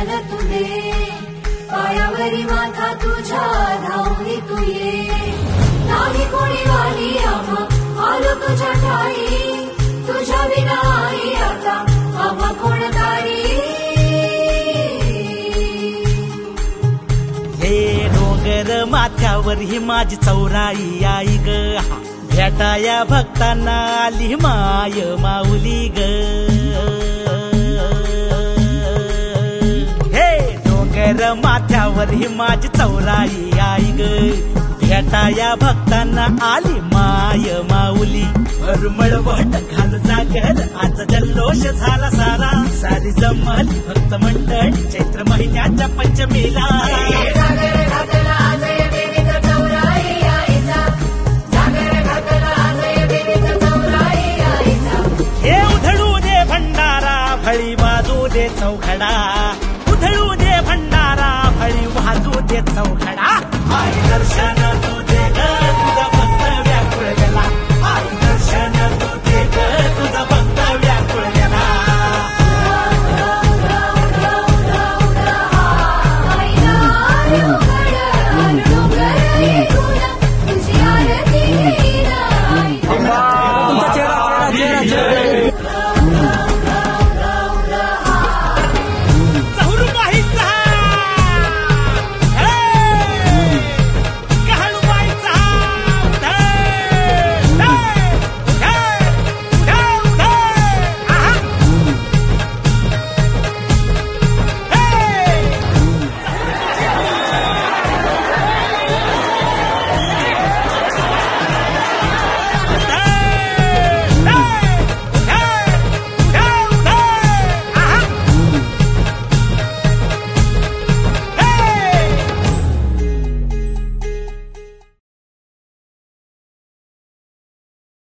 दर्शन तुझे पायावरी माथा तुझ्या धावली तू ये नाही कोणी वाली आम्हा आलो तुझ्या ठाई तुझ्या विना आई आता आम्हा कोण तारी हे डोंगर माथ्यावर ही माझी चौराई आई ग भेटाया भक्तांना आली माय माऊली ग हे डोंगर माथ्यावर ही माझी चौराई आई ग भेटाया भक्तांना आली माय माऊली भरमळ वट घाल जागर आज जल्लोष झाला सारा सारी जमली भक्त मंडळी चैत्र महिन्याच्या पंचमीला हे उधळू दे भंडारा फळी वाजू दे चौघडा उधळू दे भंडारा फळी वाजू दे चौघडा आई दर्शन तुझे